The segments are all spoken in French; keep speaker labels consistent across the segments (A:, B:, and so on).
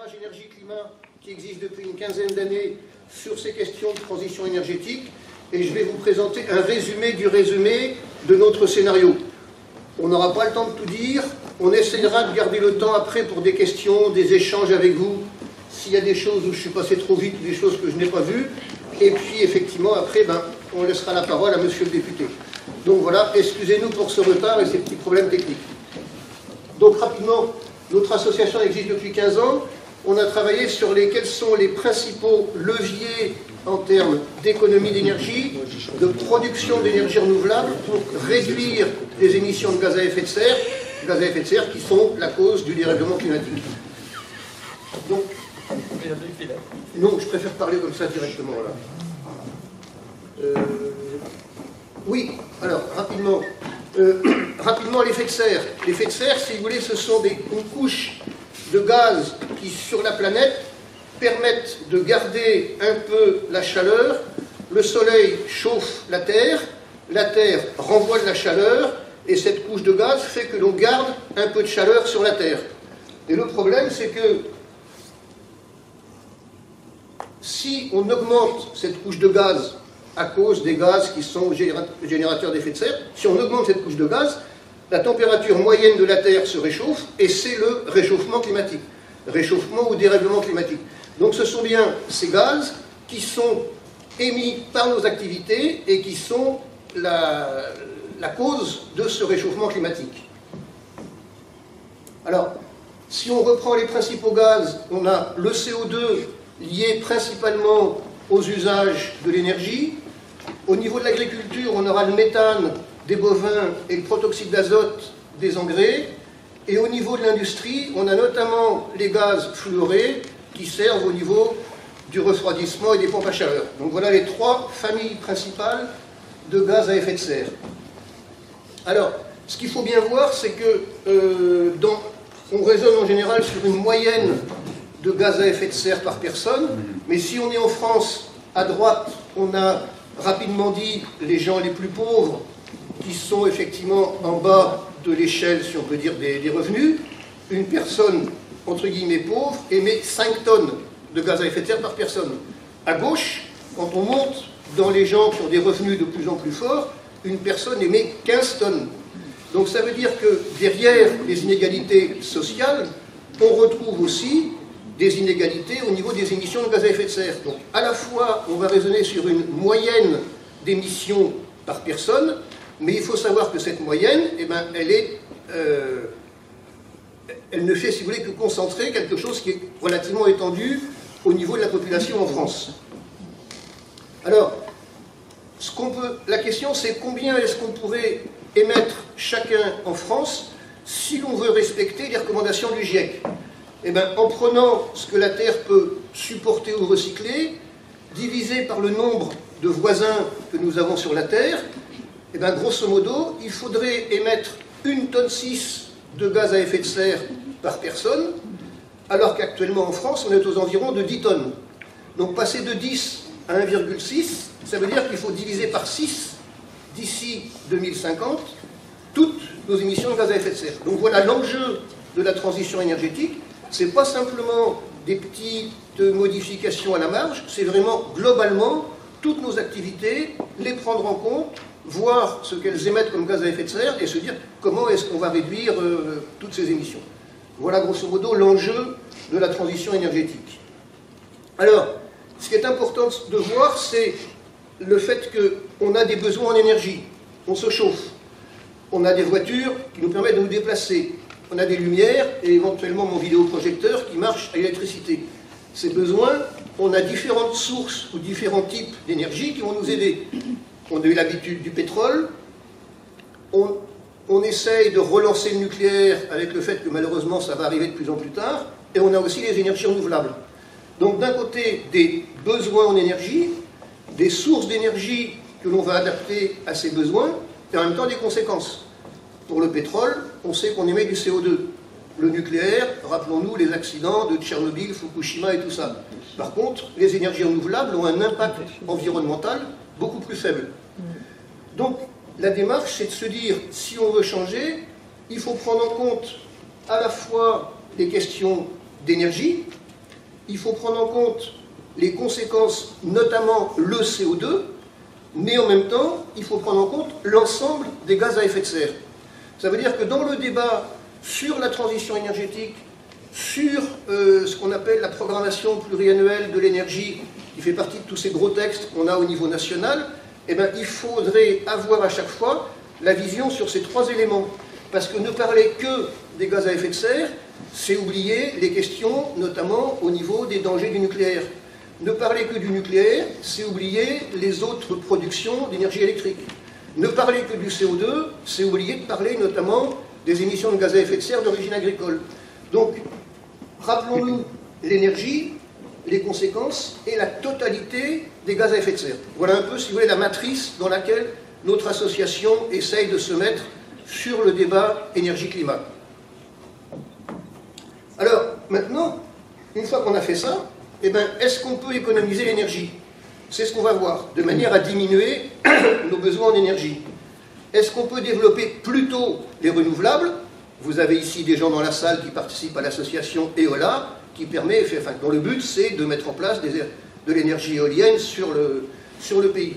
A: arbitrage énergie-climat qui existe depuis une quinzaine d'années sur ces questions de transition énergétique, et je vais vous présenter un résumé du résumé de notre scénario. On n'aura pas le temps de tout dire, on essaiera de garder le temps après pour des questions, des échanges avec vous, s'il y a des choses où je suis passé trop vite, des choses que je n'ai pas vues, et puis effectivement après, on laissera la parole à monsieur le député. Donc voilà, excusez-nous pour ce retard et ces petits problèmes techniques. Donc rapidement, notre association existe depuis 15 ans. On a travaillé sur quels sont les principaux leviers en termes d'économie d'énergie, de production d'énergie renouvelable pour réduire les émissions de gaz à effet de serre, qui sont la cause du dérèglement climatique. Donc, non, je préfère parler comme ça directement. Là. Oui, alors, rapidement. Rapidement, l'effet de serre. L'effet de serre, si vous voulez, ce sont une couche de gaz qui, sur la planète, permettent de garder un peu la chaleur. Le soleil chauffe la Terre renvoie de la chaleur, et cette couche de gaz fait que l'on garde un peu de chaleur sur la Terre. Et le problème, c'est que si on augmente cette couche de gaz à cause des gaz qui sont générateurs d'effet de serre, si on augmente cette couche de gaz, la température moyenne de la Terre se réchauffe, et c'est le réchauffement climatique. Réchauffement ou dérèglement climatique. Donc ce sont bien ces gaz qui sont émis par nos activités et qui sont la cause de ce réchauffement climatique. Alors, si on reprend les principaux gaz, on a le CO2 lié principalement aux usages de l'énergie. Au niveau de l'agriculture, on aura le méthane des bovins et le protoxyde d'azote des engrais. Et au niveau de l'industrie, on a notamment les gaz fluorés qui servent au niveau du refroidissement et des pompes à chaleur. Donc voilà les trois familles principales de gaz à effet de serre. Alors, ce qu'il faut bien voir, c'est que on raisonne en général sur une moyenne de gaz à effet de serre par personne, mais si on est en France, à droite, on a rapidement dit les gens les plus pauvres qui sont effectivement en bas de l'échelle, si on peut dire, des revenus. Une personne, entre guillemets, pauvre, émet 5 tonnes de gaz à effet de serre par personne. À gauche, quand on monte dans les gens qui ont des revenus de plus en plus forts, une personne émet 15 tonnes. Donc ça veut dire que derrière les inégalités sociales, on retrouve aussi des inégalités au niveau des émissions de gaz à effet de serre. Donc à la fois, on va raisonner sur une moyenne d'émissions par personne, mais il faut savoir que cette moyenne, elle ne fait, si vous voulez, que concentrer quelque chose qui est relativement étendu au niveau de la population en France. Alors, la question c'est combien est-ce qu'on pourrait émettre chacun en France si l'on veut respecter les recommandations du GIEC. En prenant ce que la Terre peut supporter ou recycler, divisé par le nombre de voisins que nous avons sur la Terre, grosso modo, il faudrait émettre 1,6 tonne de gaz à effet de serre par personne, alors qu'actuellement en France, on est aux environs de 10 tonnes. Donc passer de 10 à 1,6, ça veut dire qu'il faut diviser par 6 d'ici 2050 toutes nos émissions de gaz à effet de serre. Donc voilà l'enjeu de la transition énergétique. Ce n'est pas simplement des petites modifications à la marge, c'est vraiment globalement toutes nos activités, les prendre en compte, voir ce qu'elles émettent comme gaz à effet de serre et se dire comment est-ce qu'on va réduire toutes ces émissions. Voilà grosso modo l'enjeu de la transition énergétique. Alors, ce qui est important de voir, c'est le fait qu'on a des besoins en énergie. On se chauffe. On a des voitures qui nous permettent de nous déplacer. On a des lumières et éventuellement mon vidéoprojecteur qui marche à l'électricité. Ces besoins, on a différentes sources ou différents types d'énergie qui vont nous aider. On a eu l'habitude du pétrole, on essaye de relancer le nucléaire avec le fait que malheureusement ça va arriver de plus en plus tard, et on a aussi les énergies renouvelables. Donc d'un côté, des besoins en énergie, des sources d'énergie que l'on va adapter à ces besoins, et en même temps des conséquences. Pour le pétrole, on sait qu'on émet du CO2. Le nucléaire, rappelons-nous les accidents de Tchernobyl, Fukushima et tout ça. Par contre, les énergies renouvelables ont un impact environnemental beaucoup plus faible. Donc, la démarche, c'est de se dire, si on veut changer, il faut prendre en compte à la fois les questions d'énergie, il faut prendre en compte les conséquences, notamment le CO2, mais en même temps, il faut prendre en compte l'ensemble des gaz à effet de serre. Ça veut dire que dans le débat sur la transition énergétique, sur ce qu'on appelle la programmation pluriannuelle de l'énergie, qui fait partie de tous ces gros textes qu'on a au niveau national, eh bien, il faudrait avoir à chaque fois la vision sur ces trois éléments. Parce que ne parler que des gaz à effet de serre, c'est oublier les questions, notamment au niveau des dangers du nucléaire. Ne parler que du nucléaire, c'est oublier les autres productions d'énergie électrique. Ne parler que du CO2, c'est oublier de parler notamment des émissions de gaz à effet de serre d'origine agricole. Donc, rappelons-nous l'énergie, les conséquences et la totalité des gaz à effet de serre. Voilà un peu, si vous voulez, la matrice dans laquelle notre association essaye de se mettre sur le débat énergie-climat. Alors, maintenant, une fois qu'on a fait ça, eh ben, est-ce qu'on peut économiser l'énergie? C'est ce qu'on va voir, de manière à diminuer nos besoins en énergie. Est-ce qu'on peut développer plutôt les renouvelables? Vous avez ici des gens dans la salle qui participent à l'association EOLA, qui permet, enfin, dont le but c'est de mettre en place de l'énergie éolienne sur le pays.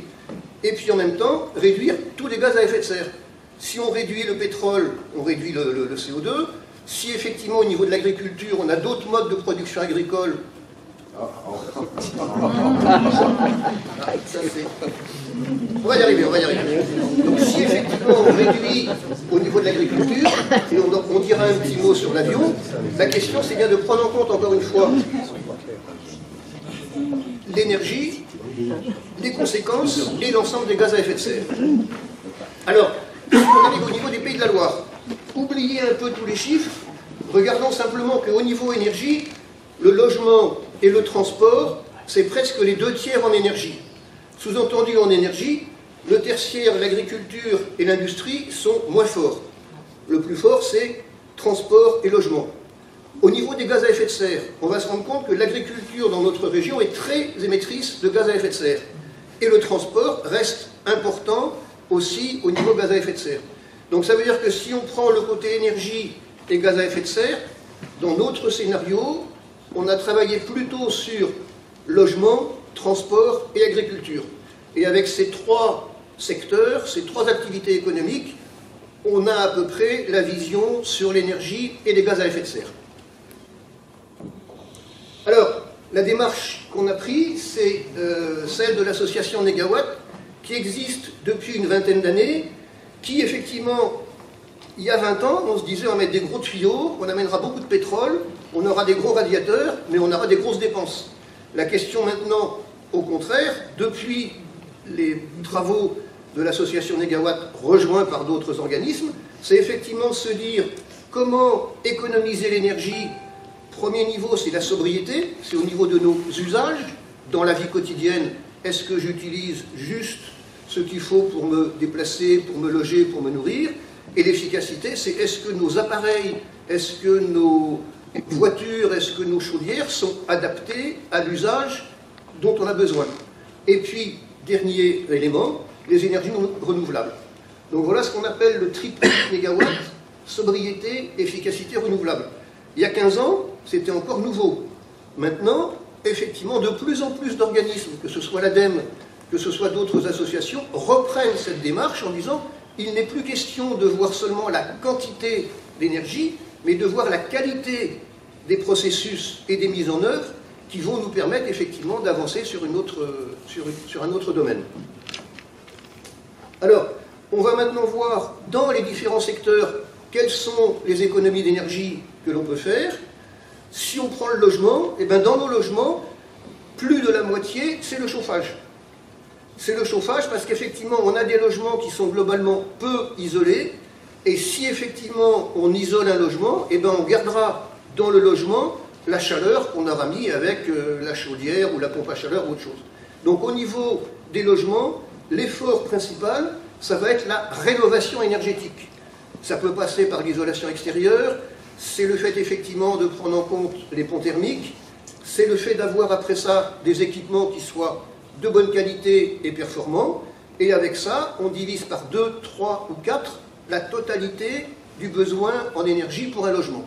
A: Et puis en même temps, réduire tous les gaz à effet de serre. Si on réduit le pétrole, on réduit le CO2. Si effectivement au niveau de l'agriculture, on a d'autres modes de production agricole, on va y arriver, on va y arriver. Donc si effectivement on réduit au niveau de l'agriculture, et on dira un petit mot sur l'avion, la question c'est bien de prendre en compte encore une fois l'énergie, les conséquences et l'ensemble des gaz à effet de serre. Alors, on arrive au niveau des Pays de la Loire. Oubliez un peu tous les chiffres, regardons simplement qu'au niveau énergie, le logement et le transport, c'est presque les 2/3 en énergie. Sous-entendu en énergie, le tertiaire, l'agriculture et l'industrie sont moins forts. Le plus fort, c'est transport et logement. Au niveau des gaz à effet de serre, on va se rendre compte que l'agriculture dans notre région est très émettrice de gaz à effet de serre. Et le transport reste important aussi au niveau gaz à effet de serre. Donc ça veut dire que si on prend le côté énergie et gaz à effet de serre, dans notre scénario, on a travaillé plutôt sur logement, transport et agriculture. Et avec ces trois secteurs, ces trois activités économiques, on a à peu près la vision sur l'énergie et les gaz à effet de serre. Alors, la démarche qu'on a prise, c'est celle de l'association Négawatt, qui existe depuis une vingtaine d'années, qui effectivement, il y a 20 ans, on se disait on va mettre des gros tuyaux, on amènera beaucoup de pétrole, on aura des gros radiateurs, mais on aura des grosses dépenses. La question maintenant, au contraire, depuis les travaux de l'association Négawatt, rejoints par d'autres organismes, c'est effectivement se dire comment économiser l'énergie. Premier niveau, c'est la sobriété, c'est au niveau de nos usages. Dans la vie quotidienne, est-ce que j'utilise juste ce qu'il faut pour me déplacer, pour me loger, pour me nourrir? Et l'efficacité, c'est est-ce que nos appareils, est-ce que nos voitures, est-ce que nos chaudières sont adaptées à l'usage dont on a besoin? Et puis, dernier élément, les énergies renouvelables. Donc voilà ce qu'on appelle le triptyque mégawatt, sobriété, efficacité, renouvelable. Il y a 15 ans, c'était encore nouveau. Maintenant, effectivement, de plus en plus d'organismes, que ce soit l'ADEME, que ce soit d'autres associations, reprennent cette démarche en disant il n'est plus question de voir seulement la quantité d'énergie, mais de voir la qualité des processus et des mises en œuvre qui vont nous permettre effectivement d'avancer sur un autre domaine. Alors, on va maintenant voir dans les différents secteurs quelles sont les économies d'énergie que l'on peut faire. Si on prend le logement, eh bien dans nos logements, plus de la moitié, c'est le chauffage. C'est le chauffage parce qu'effectivement, on a des logements qui sont globalement peu isolés, et si effectivement on isole un logement, eh bien on gardera dans le logement la chaleur qu'on aura mis avec la chaudière ou la pompe à chaleur ou autre chose. Donc au niveau des logements, l'effort principal, ça va être la rénovation énergétique. Ça peut passer par l'isolation extérieure, c'est le fait effectivement de prendre en compte les ponts thermiques, c'est le fait d'avoir après ça des équipements qui soient de bonne qualité et performants, et avec ça, on divise par 2, 3 ou 4 la totalité du besoin en énergie pour un logement.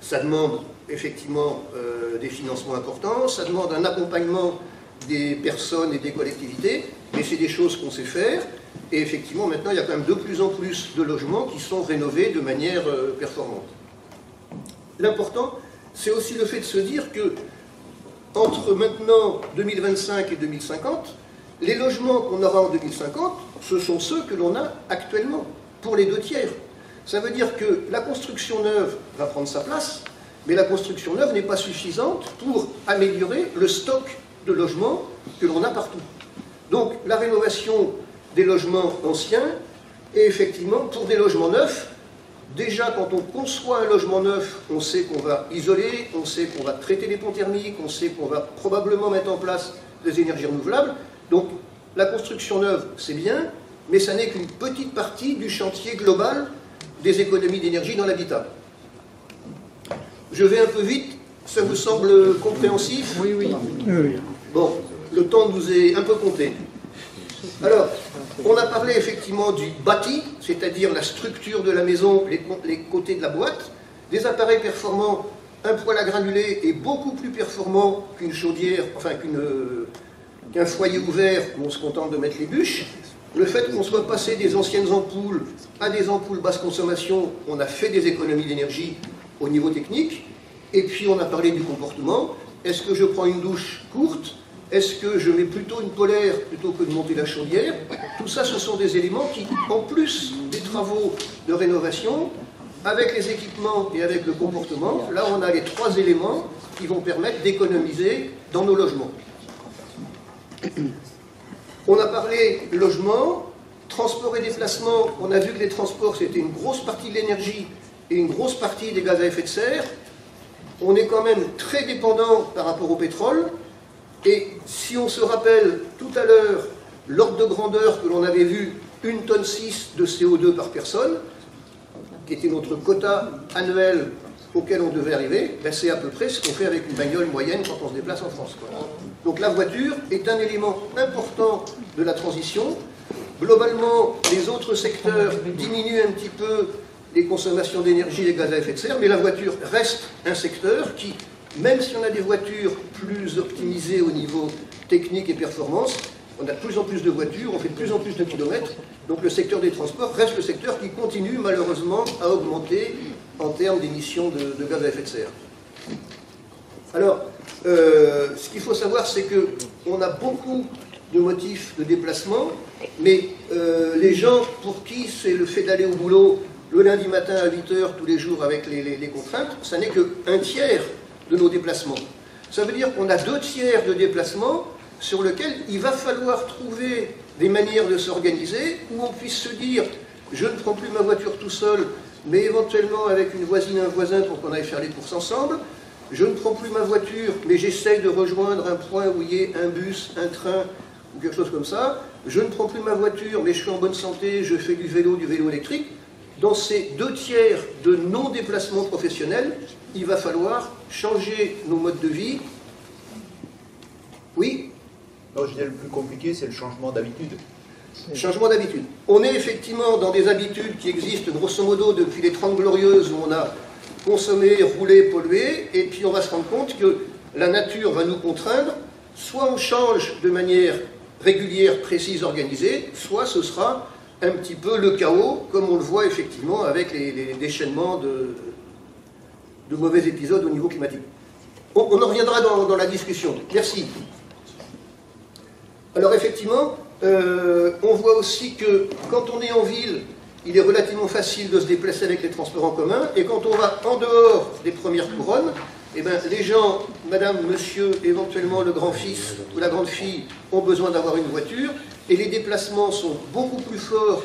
A: Ça demande effectivement des financements importants, ça demande un accompagnement des personnes et des collectivités, mais c'est des choses qu'on sait faire. Et effectivement, maintenant, il y a quand même de plus en plus de logements qui sont rénovés de manière performante. L'important, c'est aussi le fait de se dire que entre maintenant 2025 et 2050, les logements qu'on aura en 2050, ce sont ceux que l'on a actuellement, pour les 2/3. Ça veut dire que la construction neuve va prendre sa place, mais la construction neuve n'est pas suffisante pour améliorer le stock de logements que l'on a partout. Donc la rénovation des logements anciens, et effectivement, pour des logements neufs, déjà quand on conçoit un logement neuf, on sait qu'on va isoler, on sait qu'on va traiter les ponts thermiques, on sait qu'on va probablement mettre en place des énergies renouvelables. Donc la construction neuve, c'est bien, mais ça n'est qu'une petite partie du chantier global des économies d'énergie dans l'habitat. Je vais un peu vite, ça vous semble compréhensif?
B: Oui, oui.
A: Bon, le temps nous est un peu compté. Alors, on a parlé effectivement du bâti, c'est-à-dire la structure de la maison, les côtés de la boîte. Des appareils performants, un poêle à granulés est beaucoup plus performant qu'une chaudière, enfin qu'un foyer ouvert où on se contente de mettre les bûches. Le fait qu'on soit passé des anciennes ampoules à des ampoules basse consommation, on a fait des économies d'énergie au niveau technique. Et puis on a parlé du comportement. Est-ce que je prends une douche courte? Est-ce que je mets plutôt une polaire plutôt que de monter la chaudière? Tout ça, ce sont des éléments qui, en plus des travaux de rénovation, avec les équipements et avec le comportement, là on a les 3 éléments qui vont permettre d'économiser dans nos logements. On a parlé logement, transport et déplacement. On a vu que les transports, c'était une grosse partie de l'énergie et une grosse partie des gaz à effet de serre. On est quand même très dépendant par rapport au pétrole. Et si on se rappelle tout à l'heure l'ordre de grandeur que l'on avait vu, 1,6 tonne de CO2 par personne, qui était notre quota annuel auquel on devait arriver, ben c'est à peu près ce qu'on fait avec une bagnole moyenne quand on se déplace en France, quoi. Donc la voiture est un élément important de la transition. Globalement, les autres secteurs diminuent un petit peu les consommations d'énergie, les gaz à effet de serre, mais la voiture reste un secteur qui, même si on a des voitures plus optimisées au niveau technique et performance, on a de plus en plus de voitures, on fait de plus en plus de kilomètres, donc le secteur des transports reste le secteur qui continue malheureusement à augmenter en termes d'émissions de gaz à effet de serre. Alors, ce qu'il faut savoir, c'est qu'on a beaucoup de motifs de déplacement, mais les gens pour qui c'est le fait d'aller au boulot le lundi matin à 8 h tous les jours avec les contraintes, ça n'est qu'un tiers de nos déplacements. Ça veut dire qu'on a 2/3 de déplacements sur lesquels il va falloir trouver des manières de s'organiser où on puisse se dire je ne prends plus ma voiture tout seul, mais éventuellement avec une voisine, un voisin pour qu'on aille faire les courses ensemble. Je ne prends plus ma voiture, mais j'essaye de rejoindre un point où il y ait un bus, un train ou quelque chose comme ça. Je ne prends plus ma voiture, mais je suis en bonne santé, je fais du vélo électrique. Dans ces 2/3 de non-déplacement professionnel, il va falloir changer nos modes de vie. Oui?
C: Non, je dirais le plus compliqué, c'est le changement d'habitude.
A: Changement d'habitude. On est effectivement dans des habitudes qui existent grosso modo depuis les 30 Glorieuses où on a consommé, roulé, pollué, et puis on va se rendre compte que la nature va nous contraindre. Soit on change de manière régulière, précise, organisée, soit ce sera un petit peu le chaos, comme on le voit effectivement avec les déchaînements de mauvais épisodes au niveau climatique. On en reviendra dans la discussion. Merci. Alors effectivement, on voit aussi que quand on est en ville, il est relativement facile de se déplacer avec les transports en commun, et quand on va en dehors des premières couronnes, eh ben, les gens, madame, monsieur, éventuellement le grand-fils ou la grande-fille, ont besoin d'avoir une voiture, et les déplacements sont beaucoup plus forts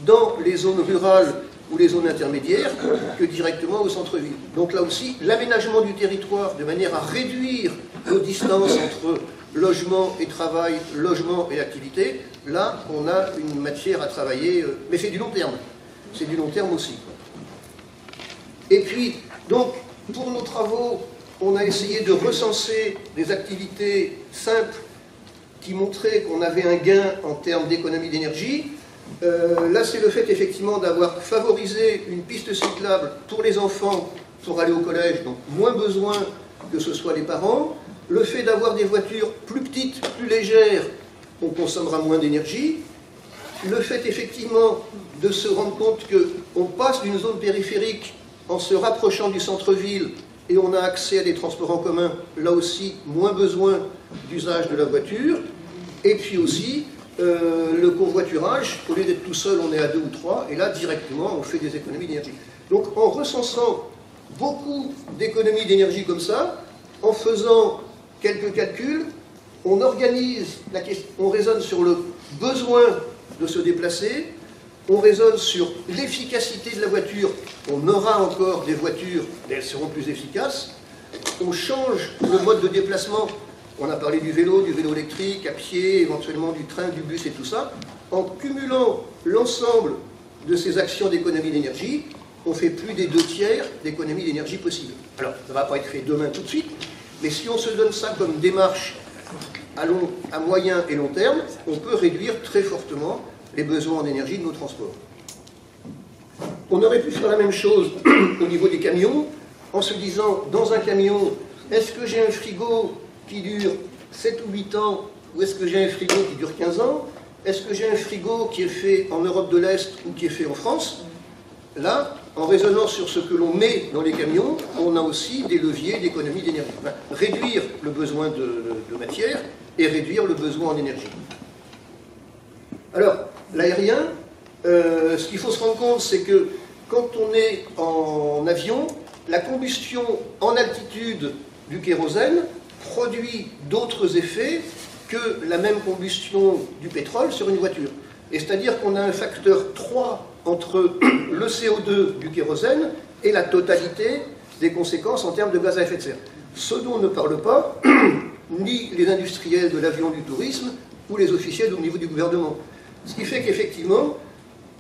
A: dans les zones rurales ou les zones intermédiaires que directement au centre-ville. Donc là aussi, l'aménagement du territoire de manière à réduire nos distances entre logement et travail, logement et activité, là, on a une matière à travailler, mais c'est du long terme. C'est du long terme aussi. Et puis, donc, pour nos travaux, on a essayé de recenser des activités simples qui montraient qu'on avait un gain en termes d'économie d'énergie. Là, c'est le fait, effectivement, d'avoir favorisé une piste cyclable pour les enfants pour aller au collège, donc moins besoin que ce soit les parents. Le fait d'avoir des voitures plus petites, plus légères, on consommera moins d'énergie. Le fait effectivement de se rendre compte qu'on passe d'une zone périphérique en se rapprochant du centre-ville et on a accès à des transports en commun, là aussi moins besoin d'usage de la voiture. Et puis aussi le covoiturage, au lieu d'être tout seul on est à 2 ou 3 et là directement on fait des économies d'énergie. Donc en recensant beaucoup d'économies d'énergie comme ça, en faisant quelques calculs, on organise la question, on raisonne sur le besoin de se déplacer, on raisonne sur l'efficacité de la voiture, on aura encore des voitures, mais elles seront plus efficaces, on change le mode de déplacement, on a parlé du vélo électrique, à pied, éventuellement du train, du bus et tout ça, en cumulant l'ensemble de ces actions d'économie d'énergie, on fait plus des 2/3 d'économie d'énergie possible. Alors, ça ne va pas être fait demain tout de suite, mais si on se donne ça comme démarche à moyen et long terme, on peut réduire très fortement les besoins en énergie de nos transports. On aurait pu faire la même chose au niveau des camions, en se disant, dans un camion, est-ce que j'ai un frigo qui dure 7 ou 8 ans, ou est-ce que j'ai un frigo qui dure 15 ans? Est-ce que j'ai un frigo qui est fait en Europe de l'Est ou qui est fait en France? Là, en raisonnant sur ce que l'on met dans les camions, on a aussi des leviers d'économie d'énergie. Enfin, réduire le besoin de matière et réduire le besoin en énergie. Alors, l'aérien, ce qu'il faut se rendre compte, c'est que quand on est en avion, la combustion en altitude du kérosène produit d'autres effets que la même combustion du pétrole sur une voiture. Et c'est-à-dire qu'on a un facteur 3 entre le CO2 du kérosène et la totalité des conséquences en termes de gaz à effet de serre. Ce dont ne parlent pas ni les industriels de l'avion du tourisme ou les officiels au niveau du gouvernement. Ce qui fait qu'effectivement,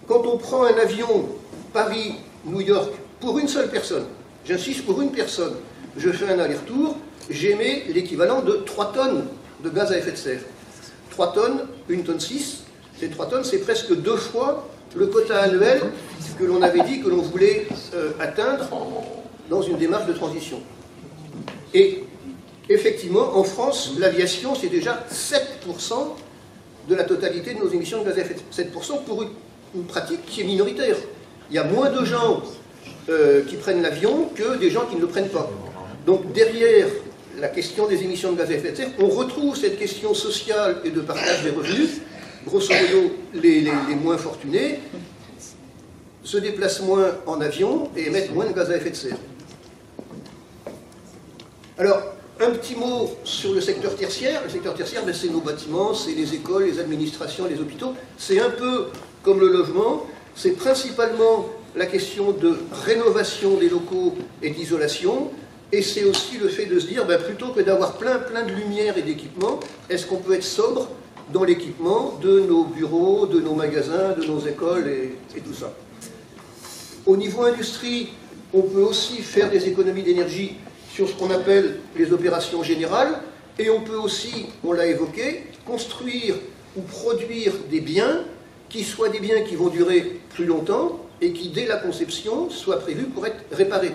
A: quand on prend un avion Paris-New York pour une seule personne, j'insiste pour une personne, je fais un aller-retour, j'émets l'équivalent de 3 tonnes de gaz à effet de serre. 3 tonnes, 1 tonne 6, ces 3 tonnes, c'est presque 2 fois le quota annuel que l'on avait dit que l'on voulait atteindre dans une démarche de transition. Et effectivement, en France, l'aviation, c'est déjà 7% de la totalité de nos émissions de gaz à effet de serre. 7% pour une pratique qui est minoritaire. Il y a moins de gens qui prennent l'avion que des gens qui ne le prennent pas. Donc derrière la question des émissions de gaz à effet de serre, on retrouve cette question sociale et de partage des revenus. Grosso modo, les moins fortunés se déplacent moins en avion et émettent moins de gaz à effet de serre. Alors, un petit mot sur le secteur tertiaire. Le secteur tertiaire, ben, c'est nos bâtiments, c'est les écoles, les administrations, les hôpitaux. C'est un peu comme le logement, c'est principalement la question de rénovation des locaux et d'isolation. Et c'est aussi le fait de se dire, ben, plutôt que d'avoir plein de lumière et d'équipements, est-ce qu'on peut être sobre dans l'équipement de nos bureaux, de nos magasins, de nos écoles et tout ça. Au niveau industrie, on peut aussi faire des économies d'énergie sur ce qu'on appelle les opérations générales, et on peut aussi, on l'a évoqué, construire ou produire des biens qui soient des biens qui vont durer plus longtemps et qui, dès la conception, soient prévus pour être réparés.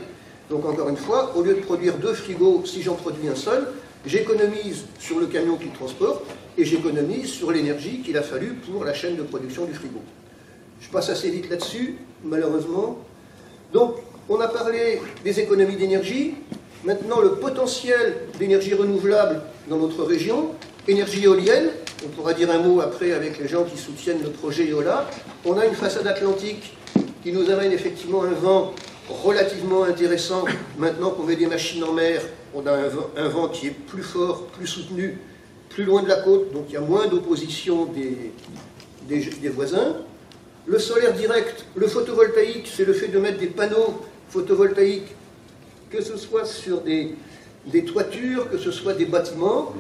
A: Donc encore une fois, au lieu de produire 2 frigos, si j'en produis un seul, j'économise sur le camion qui le transporte et j'économise sur l'énergie qu'il a fallu pour la chaîne de production du frigo. Je passe assez vite là-dessus, malheureusement. Donc, on a parlé des économies d'énergie. Maintenant, le potentiel d'énergie renouvelable dans notre région, énergie éolienne, on pourra dire un mot après avec les gens qui soutiennent le projet Eola. On a une façade atlantique qui nous amène effectivement un vent relativement intéressant. Maintenant qu'on met des machines en mer, on a un vent qui est plus fort, plus soutenu, plus loin de la côte, donc il y a moins d'opposition des voisins. Le solaire direct, le photovoltaïque, c'est le fait de mettre des panneaux photovoltaïques, que ce soit sur des toitures, que ce soit des bâtiments.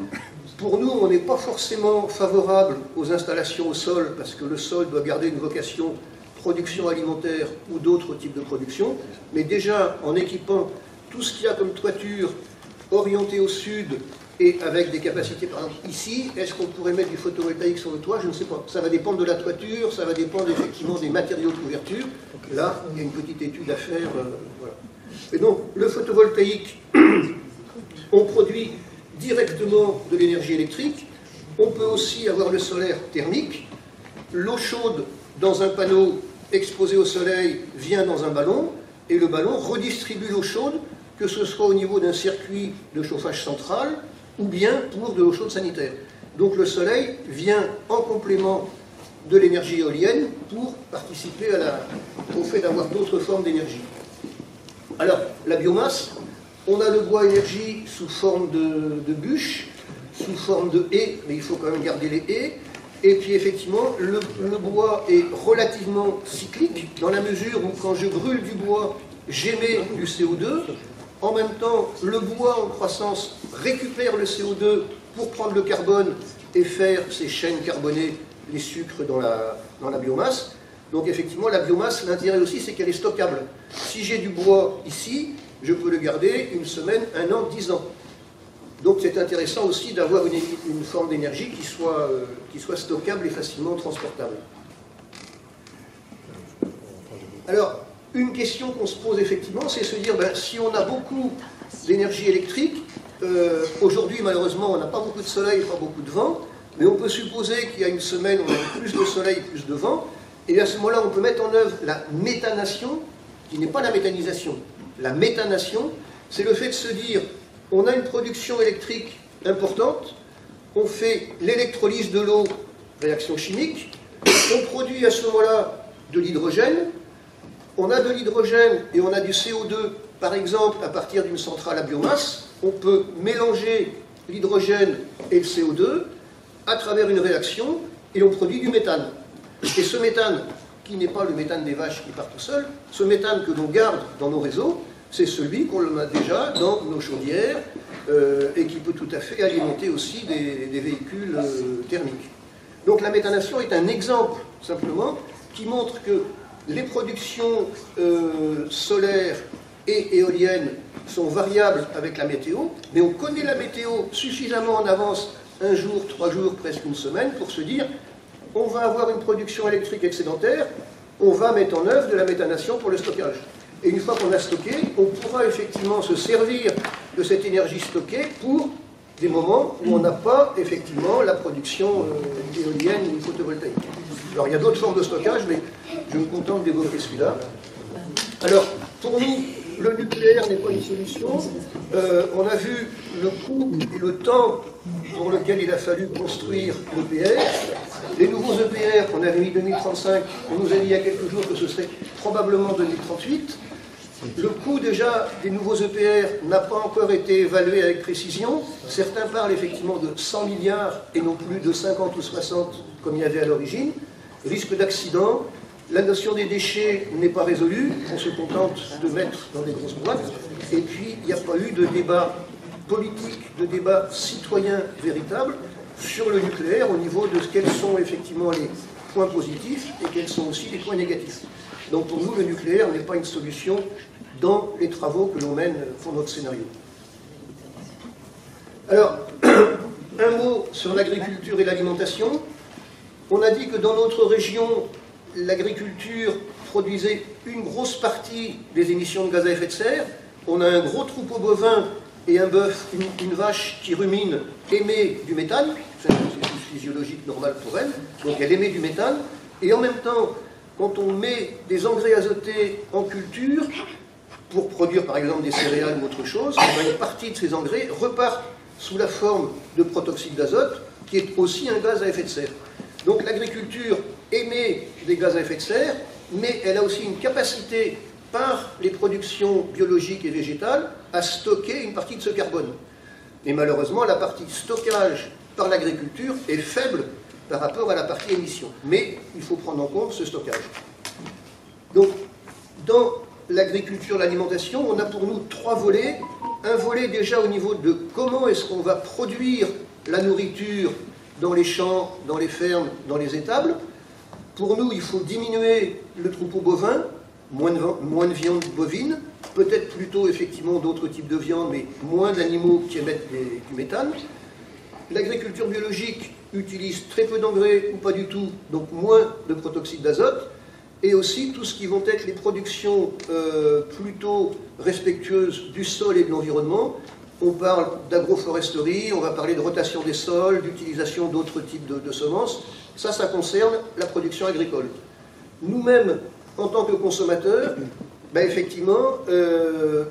A: Pour nous, on n'est pas forcément favorable aux installations au sol, parce que le sol doit garder une vocation production alimentaire ou d'autres types de production, mais déjà en équipant tout ce qu'il y a comme toiture orientée au sud et avec des capacités, par exemple ici, est-ce qu'on pourrait mettre du photovoltaïque sur le toit? Je ne sais pas. Ça va dépendre de la toiture, ça va dépendre effectivement des matériaux de couverture. Là, il y a une petite étude à faire. Voilà. Et donc, le photovoltaïque, on produit directement de l'énergie électrique. On peut aussi avoir le solaire thermique. L'eau chaude dans un panneau exposé au soleil vient dans un ballon, et le ballon redistribue l'eau chaude, que ce soit au niveau d'un circuit de chauffage central, ou bien pour de l'eau chaude sanitaire. Donc le soleil vient en complément de l'énergie éolienne pour participer au fait d'avoir d'autres formes d'énergie. Alors, la biomasse, on a le bois énergie sous forme de bûches, sous forme de haies, mais il faut quand même garder les haies. Et puis effectivement, le bois est relativement cyclique, dans la mesure où quand je brûle du bois, j'émets du CO2. En même temps, le bois en croissance récupère le CO2 pour prendre le carbone et faire ces chaînes carbonées, les sucres dans la biomasse. Donc effectivement, la biomasse, l'intérêt aussi, c'est qu'elle est stockable. Si j'ai du bois ici, je peux le garder 1 semaine, 1 an, 10 ans. Donc c'est intéressant aussi d'avoir une forme d'énergie qui soit stockable et facilement transportable. Alors, une question qu'on se pose effectivement, c'est se dire, si on a beaucoup d'énergie électrique, aujourd'hui malheureusement on n'a pas beaucoup de soleil, pas beaucoup de vent, mais on peut supposer qu'il y a une semaine on a plus de soleil, plus de vent, et à ce moment-là on peut mettre en œuvre la méthanation, qui n'est pas la méthanisation. La méthanation, c'est le fait de se dire, on a une production électrique importante, on fait l'électrolyse de l'eau, réaction chimique, on produit à ce moment-là de l'hydrogène, on a de l'hydrogène et on a du CO2, par exemple, à partir d'une centrale à biomasse, on peut mélanger l'hydrogène et le CO2 à travers une réaction et on produit du méthane. Et ce méthane, qui n'est pas le méthane des vaches qui part tout seul, ce méthane que l'on garde dans nos réseaux, c'est celui qu'on a déjà dans nos chaudières et qui peut tout à fait alimenter aussi des véhicules thermiques. Donc la méthanation est un exemple, simplement, qui montre que les productions solaires et éoliennes sont variables avec la météo, mais on connaît la météo suffisamment en avance, 1 jour, 3 jours, presque 1 semaine, pour se dire on va avoir une production électrique excédentaire, on va mettre en œuvre de la méthanation pour le stockage. Et une fois qu'on a stocké, on pourra effectivement se servir de cette énergie stockée pour des moments où on n'a pas effectivement la production éolienne ou photovoltaïque. Alors il y a d'autres formes de stockage, mais je me contente d'évoquer celui-là. Alors, pour nous, le nucléaire n'est pas une solution. On a vu le coût et le temps pour lequel il a fallu construire l'EPR. Les nouveaux EPR, on avait mis 2035, on nous a dit il y a quelques jours que ce serait probablement 2038. Le coût déjà des nouveaux EPR n'a pas encore été évalué avec précision. Certains parlent effectivement de 100 milliards et non plus de 50 ou 60 comme il y avait à l'origine. Risque d'accident, la notion des déchets n'est pas résolue, on se contente de mettre dans des grosses boîtes. Et puis il n'y a pas eu de débat politique, de débat citoyen véritable sur le nucléaire au niveau de quels sont effectivement les points positifs et quels sont aussi les points négatifs. Donc pour nous, le nucléaire n'est pas une solution dans les travaux que l'on mène pour notre scénario. Alors, un mot sur l'agriculture et l'alimentation. On a dit que dans notre région, l'agriculture produisait une grosse partie des émissions de gaz à effet de serre. On a un gros troupeau bovin et un bœuf, une vache qui rumine, émet du méthane. C'est un processus physiologique normal pour elle. Donc elle émet du méthane. Et en même temps, quand on met des engrais azotés en culture, pour produire par exemple des céréales ou autre chose, une partie de ces engrais repart sous la forme de protoxyde d'azote, qui est aussi un gaz à effet de serre. Donc l'agriculture émet des gaz à effet de serre, mais elle a aussi une capacité, par les productions biologiques et végétales, à stocker une partie de ce carbone. Et malheureusement, la partie stockage par l'agriculture est faible par rapport à la partie émission. Mais il faut prendre en compte ce stockage. Donc, dans l'agriculture, l'alimentation, on a pour nous 3 volets. Un volet déjà au niveau de comment est-ce qu'on va produire la nourriture dans les champs, dans les fermes, dans les étables. Pour nous, il faut diminuer le troupeau bovin, moins de viande bovine, peut-être plutôt effectivement d'autres types de viande, mais moins d'animaux qui émettent du méthane. L'agriculture biologique utilise très peu d'engrais ou pas du tout, donc moins de protoxyde d'azote. et aussi tout ce qui vont être les productions plutôt respectueuses du sol et de l'environnement. On parle d'agroforesterie, on va parler de rotation des sols, d'utilisation d'autres types de semences. Ça concerne la production agricole. Nous-mêmes, en tant que consommateurs, ben effectivement,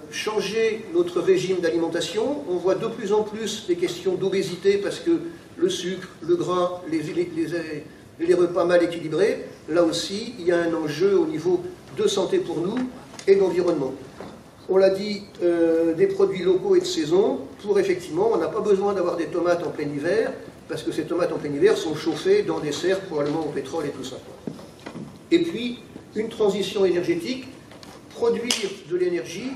A: changer notre régime d'alimentation, on voit de plus en plus des questions d'obésité parce que le sucre, le gras, les repas mal équilibrés, là aussi, il y a un enjeu au niveau de santé pour nous et d'environnement. On l'a dit, des produits locaux et de saison, pour effectivement, on n'a pas besoin d'avoir des tomates en plein hiver, parce que ces tomates en plein hiver sont chauffées dans des serres probablement au pétrole et tout ça. Et puis, une transition énergétique, produire de l'énergie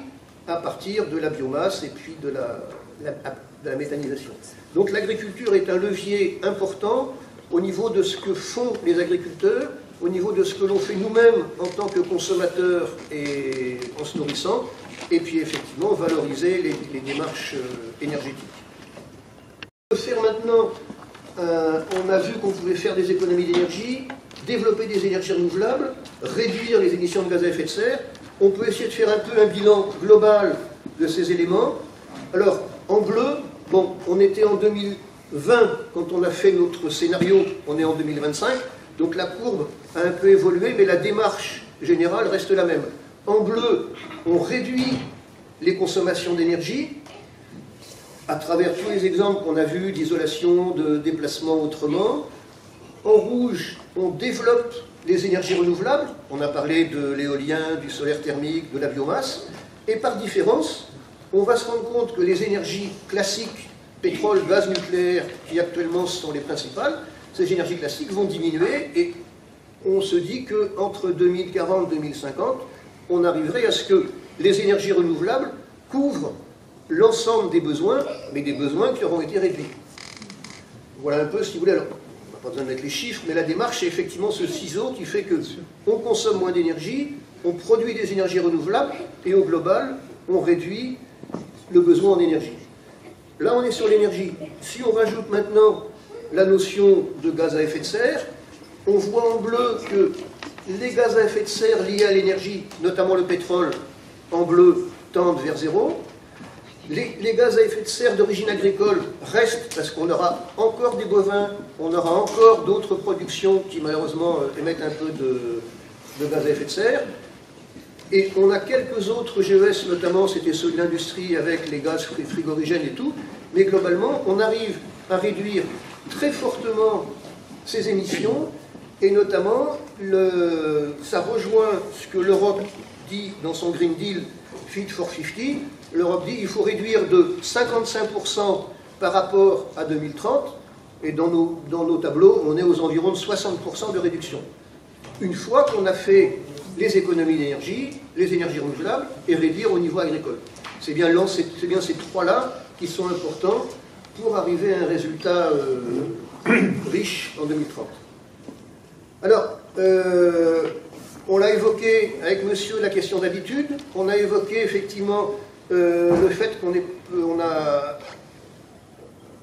A: à partir de la biomasse et puis de la méthanisation. Donc l'agriculture est un levier important au niveau de ce que font les agriculteurs, au niveau de ce que l'on fait nous-mêmes en tant que consommateurs et en se nourrissant, et puis effectivement valoriser les démarches énergétiques. On peut faire maintenant, on a vu qu'on pouvait faire des économies d'énergie, développer des énergies renouvelables, réduire les émissions de gaz à effet de serre. On peut essayer de faire un peu un bilan global de ces éléments. Alors, en bleu, bon, on était en 2020 quand on a fait notre scénario, on est en 2025, donc la courbe a un peu évolué, mais la démarche générale reste la même. En bleu, on réduit les consommations d'énergie à travers tous les exemples qu'on a vus d'isolation, de déplacement autrement. En rouge, on développe les énergies renouvelables. On a parlé de l'éolien, du solaire thermique, de la biomasse. Et par différence, on va se rendre compte que les énergies classiques, pétrole, gaz, nucléaire, qui actuellement sont les principales, ces énergies classiques vont diminuer et on se dit qu'entre 2040 et 2050, on arriverait à ce que les énergies renouvelables couvrent l'ensemble des besoins, mais des besoins qui auront été réduits. Voilà un peu, si vous voulez. Alors, on n'a pas besoin de mettre les chiffres, mais la démarche, c'est effectivement ce ciseau qui fait qu'on consomme moins d'énergie, on produit des énergies renouvelables, et au global, on réduit le besoin en énergie. Là, on est sur l'énergie. Si on rajoute maintenant la notion de gaz à effet de serre, on voit en bleu que les gaz à effet de serre liés à l'énergie, notamment le pétrole, en bleu, tendent vers zéro. Les gaz à effet de serre d'origine agricole restent parce qu'on aura encore des bovins, on aura encore d'autres productions qui malheureusement émettent un peu de gaz à effet de serre. Et on a quelques autres GES, notamment c'était ceux de l'industrie avec les gaz frigorigènes et tout, mais globalement on arrive à réduire très fortement ces émissions et notamment ça rejoint ce que l'Europe dit dans son Green Deal Fit for 50. L'Europe dit qu'il faut réduire de 55% par rapport à 2030, et dans nos tableaux, on est aux environs de 60% de réduction. Une fois qu'on a fait les économies d'énergie, les énergies renouvelables, et réduire au niveau agricole. C'est bien ces trois-là qui sont importants pour arriver à un résultat riche en 2030. Alors, on l'a évoqué avec monsieur la question d'habitude, on a évoqué effectivement le fait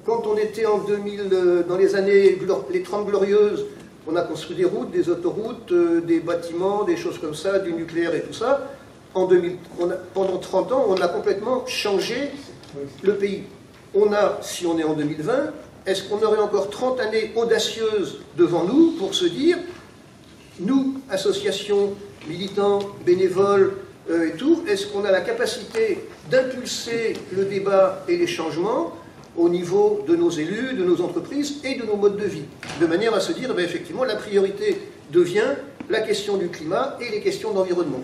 A: quand on était en 2000, dans les années, les 30 glorieuses, on a construit des routes, des autoroutes, des bâtiments, des choses comme ça, du nucléaire et tout ça. Pendant 30 ans, on a complètement changé le pays. Si on est en 2020, est-ce qu'on aurait encore 30 années audacieuses devant nous pour se dire, nous, associations, militants, bénévoles et tout, est-ce qu'on a la capacité d'impulser le débat et les changements au niveau de nos élus, de nos entreprises et de nos modes de vie, de manière à se dire, ben, effectivement, la priorité devient la question du climat et les questions d'environnement.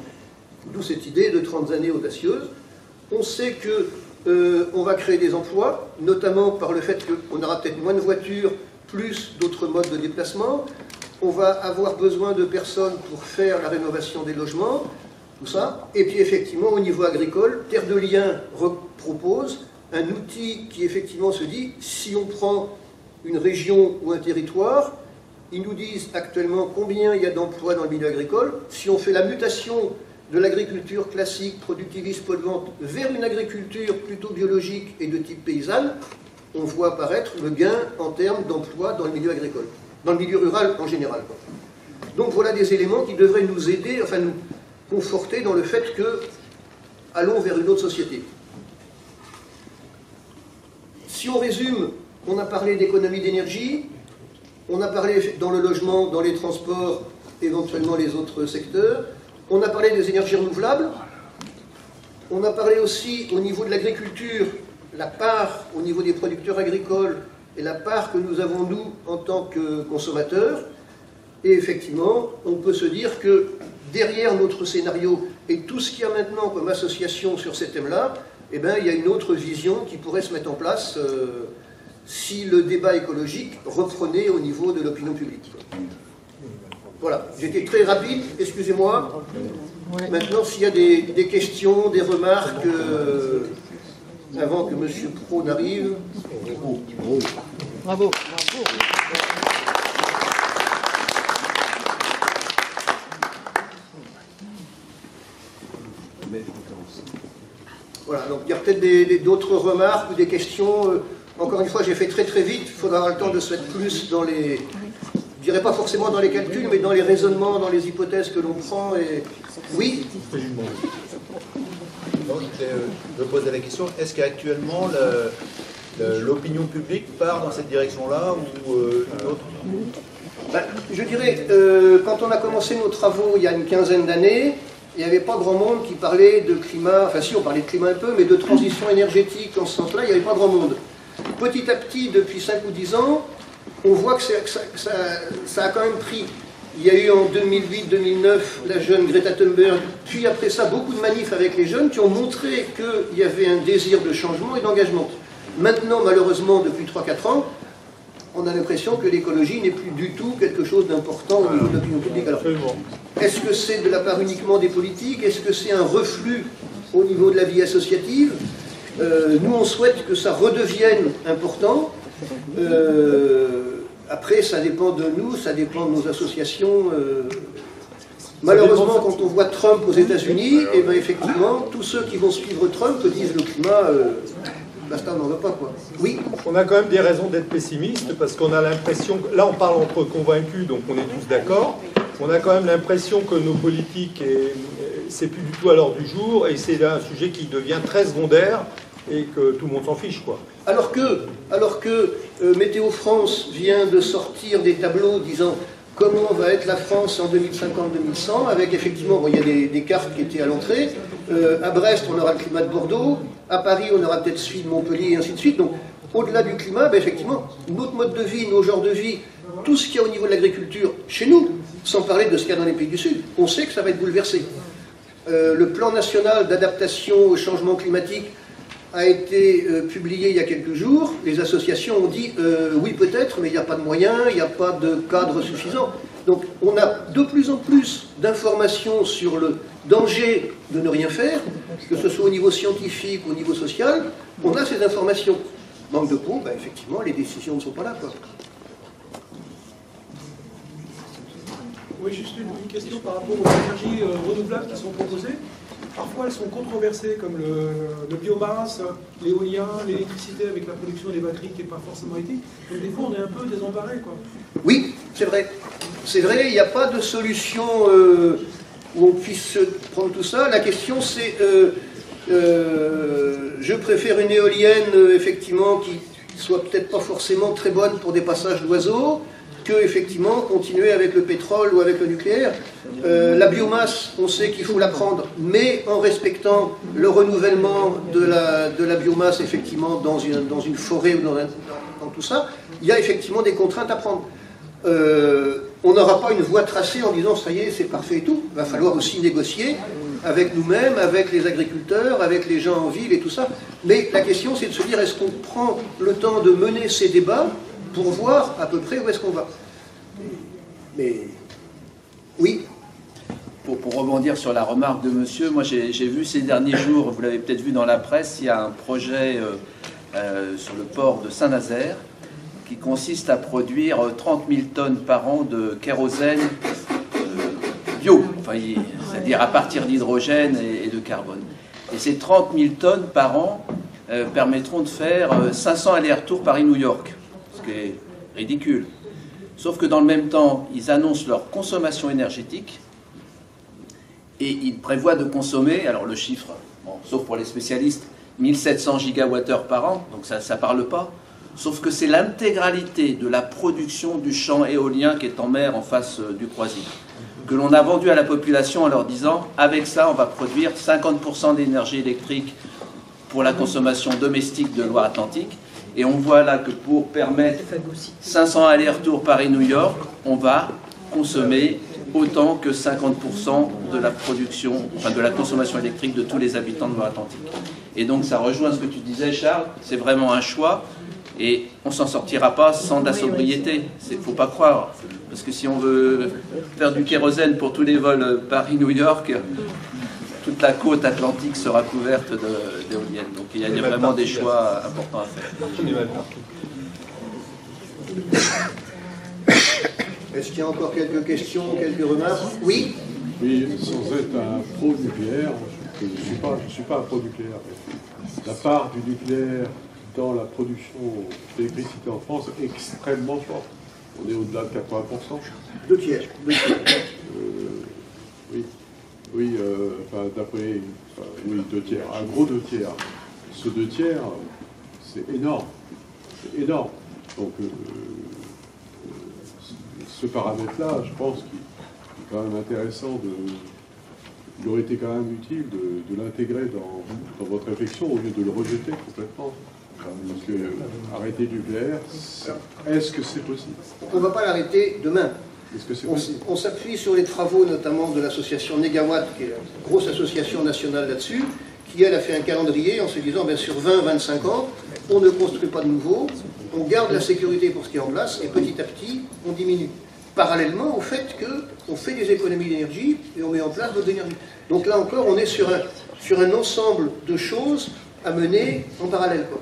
A: D'où cette idée de 30 années audacieuses. On sait qu'on va créer des emplois, notamment par le fait qu'on aura peut-être moins de voitures, plus d'autres modes de déplacement. On va avoir besoin de personnes pour faire la rénovation des logements, tout ça. Et puis effectivement, au niveau agricole, Terre de Liens propose un outil qui effectivement se dit, si on prend une région ou un territoire, ils nous disent actuellement combien il y a d'emplois dans le milieu agricole. Si on fait la mutation de l'agriculture classique, productiviste, polluante, vers une agriculture plutôt biologique et de type paysanne, on voit apparaître le gain en termes d'emploi dans le milieu agricole, dans le milieu rural en général. Donc voilà des éléments qui devraient nous aider, enfin nous conforter dans le fait que allons vers une autre société. Si on résume, on a parlé d'économie d'énergie, on a parlé dans le logement, dans les transports, éventuellement les autres secteurs, on a parlé des énergies renouvelables, on a parlé aussi au niveau de l'agriculture, la part au niveau des producteurs agricoles et la part que nous avons nous en tant que consommateurs. Et effectivement, on peut se dire que derrière notre scénario et tout ce qu'il y a maintenant comme association sur ces thèmes-là, eh bien, il y a une autre vision qui pourrait se mettre en place si le débat écologique reprenait au niveau de l'opinion publique. Voilà, j'étais très rapide, excusez-moi. Maintenant, s'il y a des questions, des remarques, avant que M. Pro n'arrive.
B: Bravo.
A: Voilà, donc il y a peut-être d'autres remarques ou des questions. Encore une fois, j'ai fait très très vite, il faudra avoir le temps de se mettre plus dans les... Je dirais pas forcément dans les calculs, mais dans les raisonnements, dans les hypothèses que l'on prend. Et... Oui.
C: Je posais la question, est-ce qu'actuellement l'opinion publique part dans cette direction-là ou une autre?
A: Ben, je dirais, quand on a commencé nos travaux il y a une quinzaine d'années, il n'y avait pas grand monde qui parlait de climat, enfin si on parlait de climat un peu, mais de transition énergétique en ce sens-là, il n'y avait pas grand monde. Petit à petit, depuis 5 ou 10 ans, on voit que ça a quand même pris. Il y a eu en 2008-2009 la jeune Greta Thunberg, puis après ça beaucoup de manifs avec les jeunes qui ont montré qu'il y avait un désir de changement et d'engagement. Maintenant, malheureusement, depuis 3-4 ans, on a l'impression que l'écologie n'est plus du tout quelque chose d'important au niveau de l'opinion publique. Alors, est-ce que c'est de la part uniquement des politiques? Est-ce que c'est un reflux au niveau de la vie associative? Nous, on souhaite que ça redevienne important. Après, ça dépend de nous, ça dépend de nos associations. Malheureusement, quand on voit Trump aux États-Unis, et ben effectivement, tous ceux qui vont suivre Trump disent le climat, basta, on n'en veut pas, quoi. Oui.
D: On a quand même des raisons d'être pessimiste, parce qu'on a l'impression, là on parle entre convaincus, donc on est tous d'accord, on a quand même l'impression que nos politiques, c'est plus du tout à l'ordre du jour, et c'est là un sujet qui devient très secondaire, et que tout le monde s'en fiche, quoi.
A: Alors que Météo France vient de sortir des tableaux disant comment va être la France en 2050-2100, avec effectivement, bon, il y a des cartes qui étaient à l'entrée. À Brest, on aura le climat de Bordeaux. À Paris, on aura peut-être celui de Montpellier, et ainsi de suite. Donc, au-delà du climat, ben, effectivement, notre mode de vie, nos genres de vie, tout ce qu'il y a au niveau de l'agriculture chez nous, sans parler de ce qu'il y a dans les pays du Sud, on sait que ça va être bouleversé. Le plan national d'adaptation au changement climatique a été publié il y a quelques jours. Les associations ont dit oui peut-être, mais il n'y a pas de moyens, il n'y a pas de cadre suffisant. Donc on a de plus en plus d'informations sur le danger de ne rien faire, que ce soit au niveau scientifique ou au niveau social. On a ces informations. Manque de peau, ben, effectivement, les décisions ne sont pas là, quoi.
E: Oui, juste une question par rapport aux énergies renouvelables qui sont proposées. Parfois, elles sont controversées, comme le biomasse, l'éolien, l'électricité avec la production des batteries qui n'est pas forcément éthique. Donc des fois, on est un peu désemparé, quoi.
A: Oui, c'est vrai. C'est vrai, il n'y a pas de solution où on puisse prendre tout ça. La question, c'est... je préfère une éolienne, effectivement, qui soit peut-être pas forcément très bonne pour des passages d'oiseaux, que, effectivement, continuer avec le pétrole ou avec le nucléaire. La biomasse, on sait qu'il faut la prendre, mais en respectant le renouvellement de la biomasse, effectivement, dans une forêt ou dans tout ça. Il y a effectivement des contraintes à prendre. On n'aura pas une voie tracée en disant ça y est, c'est parfait et tout. Il va falloir aussi négocier avec nous-mêmes, avec les agriculteurs, avec les gens en ville et tout ça. Mais la question, c'est de se dire, est-ce qu'on prend le temps de mener ces débats pour voir à peu près où est-ce qu'on va? Mais oui.
F: Pour rebondir sur la remarque de monsieur, moi j'ai vu ces derniers jours, vous l'avez peut-être vu dans la presse, il y a un projet sur le port de Saint-Nazaire qui consiste à produire 30 000 tonnes par an de kérosène bio, enfin, c'est-à-dire à partir d'hydrogène et de carbone. Et ces 30 000 tonnes par an permettront de faire 500 allers-retours Paris-New York, ce qui est ridicule. Sauf que dans le même temps, ils annoncent leur consommation énergétique et ils prévoient de consommer, alors le chiffre, bon, sauf pour les spécialistes, 1700 gigawattheures par an, donc ça ne parle pas. Sauf que c'est l'intégralité de la production du champ éolien qui est en mer en face du Croisic, que l'on a vendu à la population en leur disant, avec ça, on va produire 50% d'énergie électrique pour la consommation domestique de Loire-Atlantique. Et on voit là que pour permettre 500 allers-retours Paris-New York, on va consommer autant que 50% de la production, enfin de la consommation électrique de tous les habitants de Loire-Atlantique. Et donc ça rejoint ce que tu disais, Charles, c'est vraiment un choix. Et on ne s'en sortira pas sans de la sobriété. Il ne faut pas croire. Parce que si on veut faire du kérosène pour tous les vols Paris-New York, toute la côte atlantique sera couverte d'éoliennes. Donc il y a vraiment des choix importants à faire.
A: Est-ce qu'il y a encore quelques questions, quelques remarques? Oui.
B: Oui, sans être un pro-nucléaire, je ne suis pas un pro-nucléaire. La part du nucléaire dans la production d'électricité en France est extrêmement forte. On est au-delà de 80%.
A: 2 tiers.
B: Oui, enfin, d'après, oui, 2 tiers, un gros 2 tiers. Ce 2 tiers, c'est énorme. C'est énorme. Donc, ce paramètre-là, je pense qu'il est quand même intéressant il aurait été quand même utile de l'intégrer dans votre réflexion au lieu de le rejeter complètement. Parce que arrêter le nucléaire, est-ce que c'est possible?
A: On ne va pas l'arrêter demain.
B: Est-ce que c'est possible?
A: On s'appuie sur les travaux notamment de l'association Negawatt, qui est la grosse association nationale là-dessus, qui elle a fait un calendrier en se disant ben, sur 20-25 ans, on ne construit pas de nouveau, on garde la sécurité pour ce qui est en place et petit à petit, on diminue. Parallèlement au fait qu'on fait des économies d'énergie et on met en place d'autres énergies. Donc là encore, on est sur un ensemble de choses à mener en parallèle, quoi.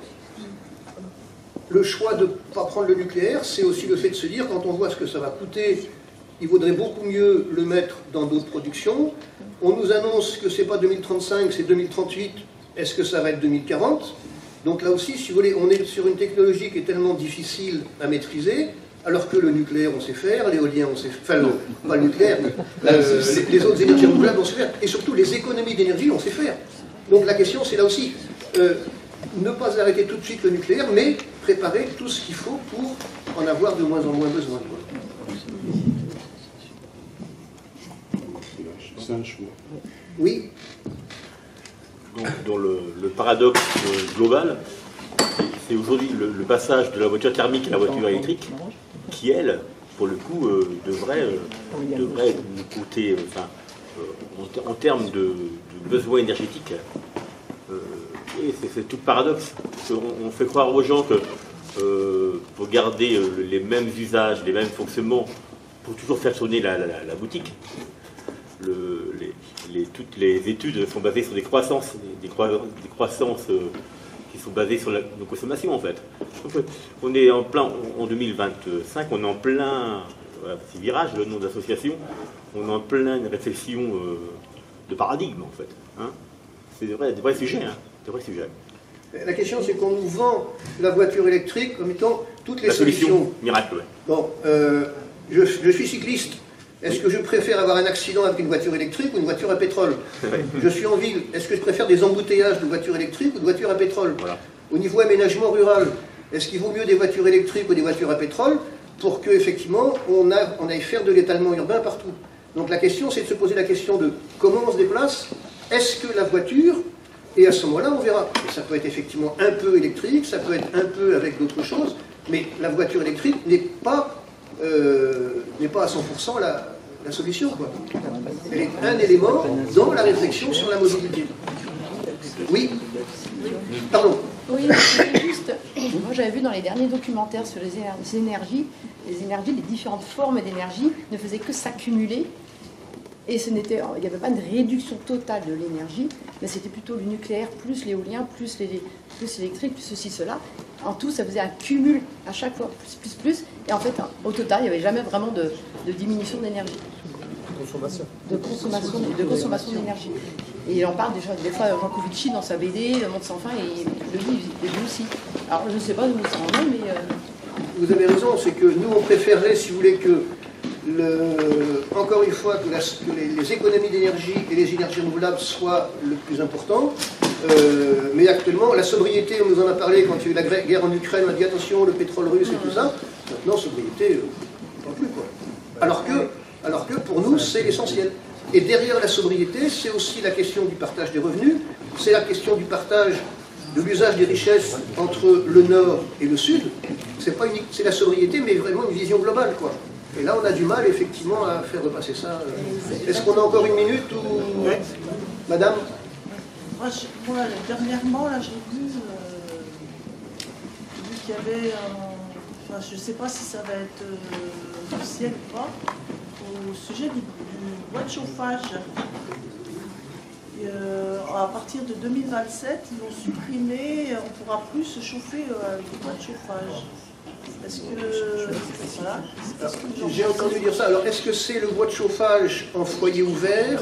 A: Le choix de ne pas prendre le nucléaire, c'est aussi le fait de se dire, quand on voit ce que ça va coûter, il vaudrait beaucoup mieux le mettre dans d'autres productions. On nous annonce que ce n'est pas 2035, c'est 2038. Est-ce que ça va être 2040? Donc là aussi, si vous voulez, on est sur une technologie qui est tellement difficile à maîtriser, alors que le nucléaire, on sait faire, l'éolien, on sait faire, enfin, pas le nucléaire, mais les autres énergies renouvelables, on sait faire, et surtout les économies d'énergie, on sait faire. Donc la question, c'est là aussi, ne pas arrêter tout de suite le nucléaire, mais préparer tout ce qu'il faut pour en avoir de moins en moins besoin.
B: C'est un choix.
A: Oui.
G: Donc, dans le paradoxe global, c'est aujourd'hui le passage de la voiture thermique à la voiture électrique qui, elle, pour le coup, devrait nous coûter, enfin, en termes de besoins énergétiques, c'est tout le paradoxe. On fait croire aux gens que pour garder les mêmes usages, les mêmes fonctionnements, pour toujours faire tourner la boutique, toutes les études sont basées sur des croissances, des croissances qui sont basées sur nos consommations en fait. On est en plein, en 2025, on est en plein, c'est Virage, le nom de l'association, on est en pleine réflexion de paradigme en fait. Hein. C'est des vrais sujets. Hein. Des vrais sujets.
A: La question, c'est qu'on nous vend la voiture électrique comme étant toutes les solutions.
G: Miracle, ouais.
A: Bon, je suis cycliste. Est-ce que je préfère avoir un accident avec une voiture électrique ou une voiture à pétrole? Je suis en ville. Est-ce que je préfère des embouteillages de voitures électriques ou de voitures à pétrole?
G: Voilà.
A: Au niveau aménagement rural, est-ce qu'il vaut mieux des voitures électriques ou des voitures à pétrole pour qu'effectivement on aille faire de l'étalement urbain partout? Donc la question, c'est de se poser la question de comment on se déplace. Est-ce que la voiture, et à ce moment-là, on verra. Et ça peut être effectivement un peu électrique, ça peut être un peu avec d'autres choses, mais la voiture électrique n'est pas à 100% la solution, quoi. Elle est un élément dans la réflexion sur la mobilité. Oui. Pardon.
H: Oui, juste, moi j'avais vu dans les derniers documentaires sur les énergies, les différentes formes d'énergie ne faisaient que s'accumuler. Et il n'y avait pas de réduction totale de l'énergie, mais c'était plutôt le nucléaire, plus l'éolien, plus l'électrique, plus ceci, cela. En tout, ça faisait un cumul à chaque fois, plus. Et en fait, au total, il n'y avait jamais vraiment de diminution d'énergie. De consommation d'énergie. Et il en parle déjà, des fois, Jean Covici, dans sa BD, Le Monde sans fin, et le livre aussi. Alors, je ne sais pas d'où ça en est, mais
A: vous avez raison, c'est que nous, on préférerait, si vous voulez, que, encore une fois, que les économies d'énergie et les énergies renouvelables soient le plus important. Mais actuellement, la sobriété, on nous en a parlé quand il y a eu la guerre en Ukraine, on a dit attention, le pétrole russe et tout ça. Maintenant, sobriété, pas plus, quoi. Alors que pour nous, c'est l'essentiel. Et derrière la sobriété, c'est aussi la question du partage des revenus, c'est la question du partage de l'usage des richesses entre le Nord et le Sud. C'est la sobriété, mais vraiment une vision globale, quoi. Et là, on a du mal, effectivement, à faire repasser ça. Est-ce qu'on a encore une minute ou... Ouais. Madame?
I: Moi, dernièrement, là, j'ai vu qu'il y avait, enfin, je ne sais pas si ça va être officiel ou pas, au sujet du bois de chauffage. À partir de 2027, ils vont supprimer, on ne pourra plus se chauffer avec du bois de chauffage. Est-ce que... Voilà.
A: J'ai entendu dire ça. Alors, est-ce que c'est le bois de chauffage en foyer ouvert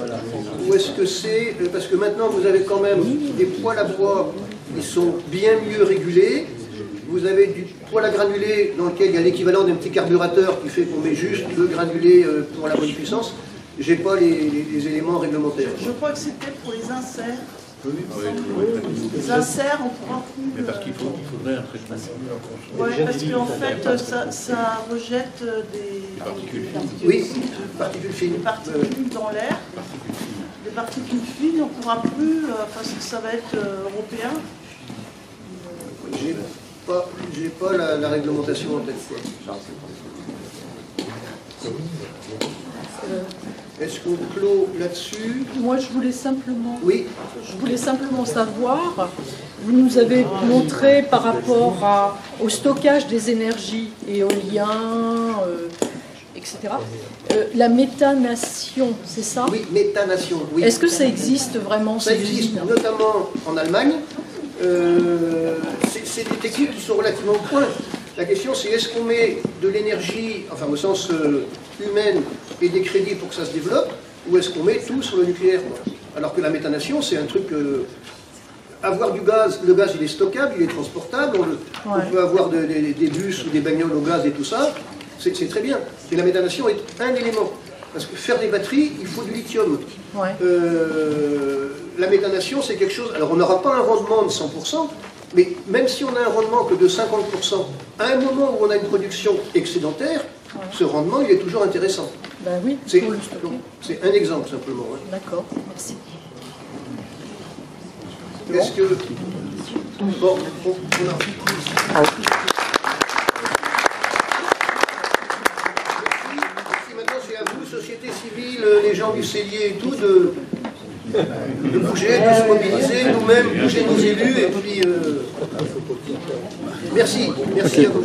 A: ou est-ce que c'est... Parce que maintenant, vous avez quand même des poêles à bois qui sont bien mieux régulés. Vous avez du poêle à granulés dans lequel il y a l'équivalent d'un petit carburateur qui fait qu'on met juste le granulé pour la bonne puissance. J'ai pas les éléments réglementaires.
I: Je crois que c'était pour les inserts. Les inserts, on pourra plus...
J: Mais parce qu'il faudrait un traitement.
I: Oui, parce qu'en fait, ça rejette des particules fines.
A: Oui, particules fines.
I: Des particules dans l'air. Des particules fines, on ne pourra plus, parce que ça va être européen.
A: J'ai pas la réglementation en tête. Est-ce qu'on clôt là-dessus?
K: Moi, je voulais simplement...
A: Oui.
K: Je voulais simplement savoir, vous nous avez montré par rapport au stockage des énergies éoliennes, etc., la méthanation, c'est ça?
A: Oui, méthanation, oui.
K: Est-ce que ça existe vraiment?
A: Ça existe, notamment en Allemagne. C'est des techniques qui sont relativement au point. La question, c'est est-ce qu'on met de l'énergie, enfin au sens humaine, et des crédits pour que ça se développe, ou est-ce qu'on met tout sur le nucléaire, quoi. Alors que la méthanation, c'est un truc... avoir du gaz, le gaz il est stockable, il est transportable, on peut avoir des bus ou des bagnoles au gaz et tout ça, c'est très bien. Et la méthanation est un élément. Parce que faire des batteries, il faut du lithium.
K: Ouais.
A: La méthanation, c'est quelque chose... Alors on n'aura pas un rendement de 100%, mais même si on a un rendement que de 50%, à un moment où on a une production excédentaire, ce rendement, il est toujours intéressant.
K: Ben oui,
A: c'est un exemple, simplement. Hein.
K: D'accord, merci.
A: Est-ce que... Bon, on a... Maintenant, c'est à vous, société civile, les gens du cellier et tout, de bouger, de se mobiliser, nous-mêmes, bouger nos élus, et puis... Merci à vous.